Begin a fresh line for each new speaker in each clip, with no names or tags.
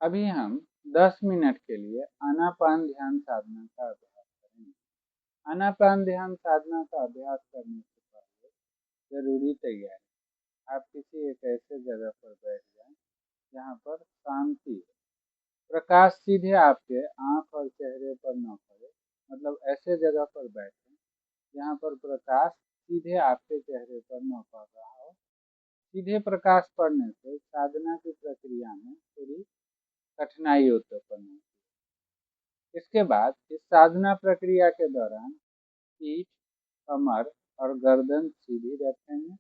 अभी हम 10 मिनट के लिए आनापान ध्यान साधना का अभ्यास करेंगे। आनापान ध्यान साधना का अभ्यास करने से पहले जरूरी तैयारी। आप किसी एक ऐसे जगह पर बैठ जाएं जहां पर शांति हो। प्रकाश सीधे आपके आंख और चेहरे पर न पड़े, मतलब ऐसे जगह पर बैठें जहां पर प्रकाश सीधे आपके चेहरे पर न पड़ रहा हो। सीधे प्रकाश पड़ने से साधना की प्रक्रिया में थोड़ी कठिनाई उत्पन्न होती है। इसके बाद इस साधना प्रक्रिया के दौरान पीठ, कमर और गर्दन सीधी रखेंगे।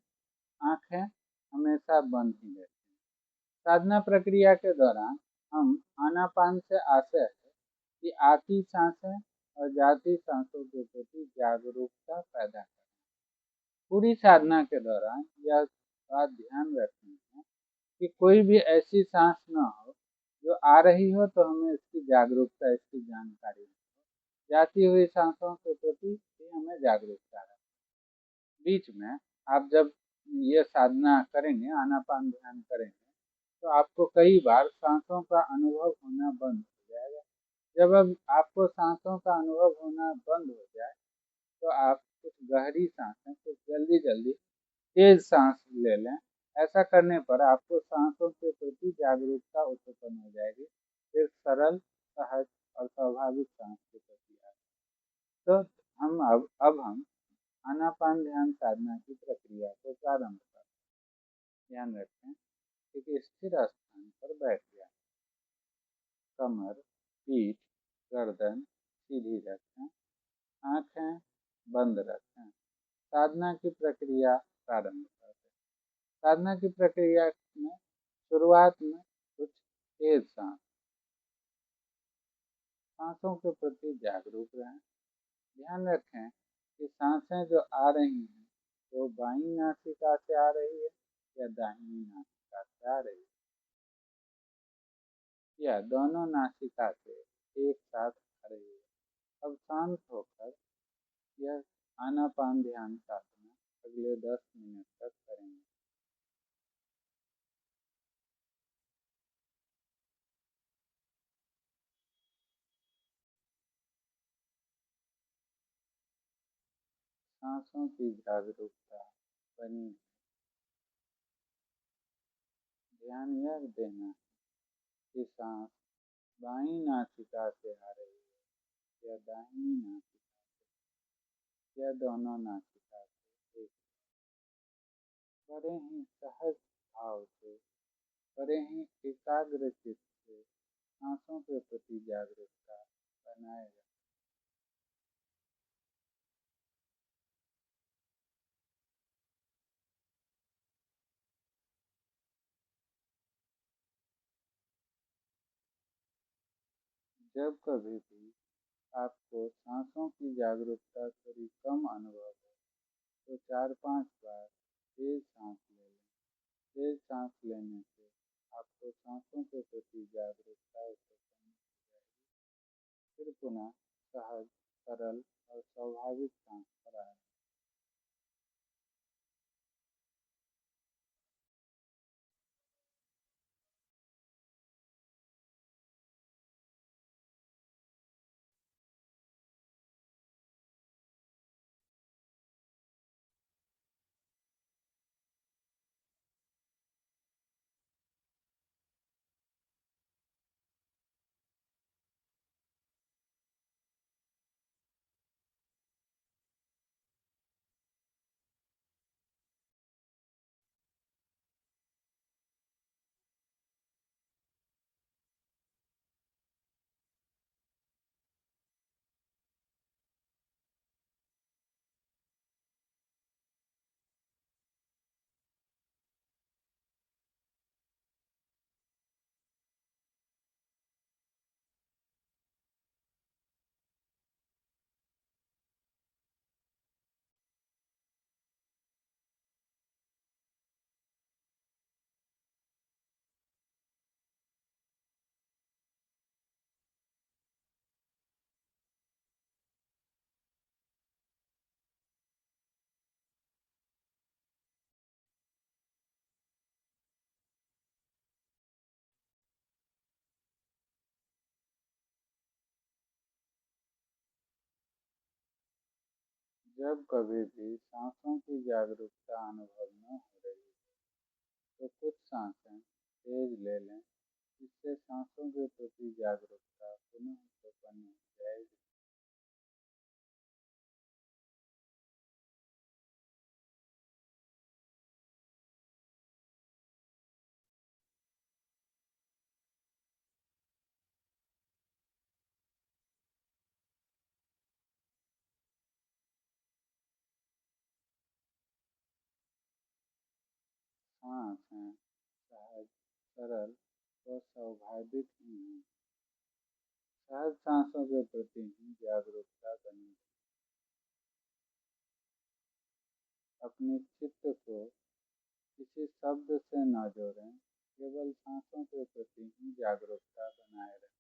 आंखें हमेशा बंद ही रखें। साधना प्रक्रिया के दौरान हम आनापान से आशय है कि आती सांसें और जाती सांसों के प्रति जागरूकता पैदा करें। पूरी साधना के दौरान यह बात ध्यान रखनी है कि कोई भी ऐसी सांस न हो जो आ रही हो तो हमें इसकी जागरूकता, इसकी जानकारी हो। जाती हुई सांसों के प्रति भी हमें जागरूकता रखें। बीच में आप जब ये साधना करेंगे, आनापान ध्यान करेंगे, तो आपको कई बार सांसों का अनुभव होना बंद हो जाएगा। जब अब आपको सांसों का अनुभव होना बंद हो जाए तो आप कुछ गहरी सांसें, कुछ जल्दी जल्दी तेज सांस ले लें। ऐसा करने पर आपको सांसों के प्रति जागरूकता उत्पन्न हो जाएगी। फिर सरल, सहज और स्वाभाविक सांस के प्रति तो हम आनापान ध्यान साधना की प्रक्रिया को प्रारंभ करें। ध्यान रखें कि स्थिर स्थान पर बैठ जाए। कमर, पीठ, गर्दन सीधी रखें। आंखें बंद रखें। साधना की प्रक्रिया प्रारंभ करें। साधना की प्रक्रिया में शुरुआत में कुछ तेज सांसों के प्रति जागरूक रहें। ध्यान रखें कि सांसें जो आ रही हैं वो बाईं नासिका से आ रही है या दाहिनी नासिका से आ रही है या दोनों नासिका से एक साथ आ रही है। अब शांत होकर यह आनापान ध्यान साधना अगले 10 मिनट तक करेंगे। सांसों की जागरूकता बनी है। ध्यान यह देना कि सांस बाईं नासिका से आ रही है या दाहिनी नासिका से या दोनों नासिका से। एक बड़े ही सहज भाव से, बड़े ही एकाग्र चित्त से सांसों के प्रति जागरूकता बनाए रखें। जब कभी भी आपको सांसों की जागरूकता थोड़ी कम अनुभव हो तो 4-5 बार तेज सांस ले लें। तेज सांस लेने से आपको सांसों के प्रति जागरूकता उत्पन्न हो जाएगी। फिर पुनः सहज, सरल और स्वाभाविक सांस पर आए। जब कभी भी सांसों की जागरूकता अनुभव न हो रही हो तो कुछ सांसें तेज ले लें, इससे सांसों के प्रति जागरूकता पुनः उत्पन्न हो जाएगी। सांसें सहज, सरल और स्वाभाविक ही हैं। सहज सांसों के प्रति ही जागरूकता बनी। अपने चित्त को किसी शब्द से न जोड़ें, केवल सांसों के प्रति ही जागरूकता बनाए रखें।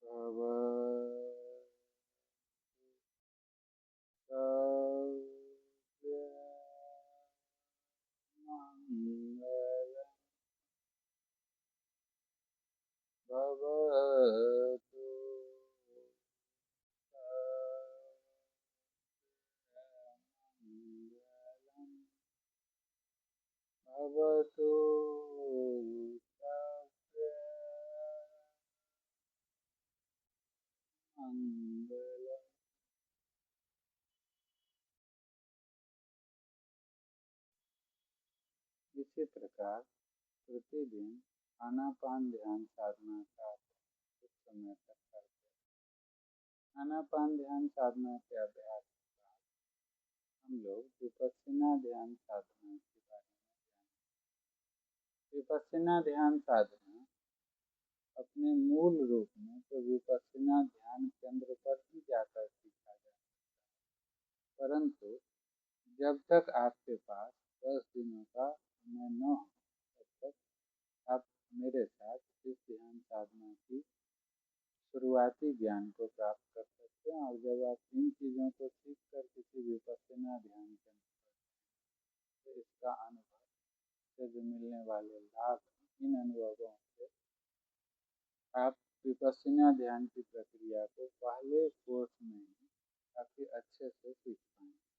भवतु मंगलम् भवतु मंगलम्। इसी प्रकार प्रतिदिन आनापान ध्यान साधना का कुछ समय तक करते हैं। आनापान ध्यान साधना के अभ्यास के बाद हम लोग विपश्यना ध्यान साधना के बारे में जानेंगे। विपश्यना ध्यान साधना अपने मूल रूप में तो विपश्यना ध्यान केंद्र पर ही जाकर सीखा जा सकता है, परंतु जब तक आपके पास 10 दिनों का समय न हो तब तक आप मेरे साथ इस ध्यान साधना की शुरुआती ज्ञान को प्राप्त कर सकते हैं। और जब आप इन चीज़ों को सीख कर किसी विपश्यना ध्यान केंद्र पर तो इसका अनुभव से जो मिलने वाले लाभ, इन अनुभवों से आप विपश्यना ध्यान की प्रक्रिया को पहले कोर्स में ही काफ़ी अच्छे से सीख पाएंगे।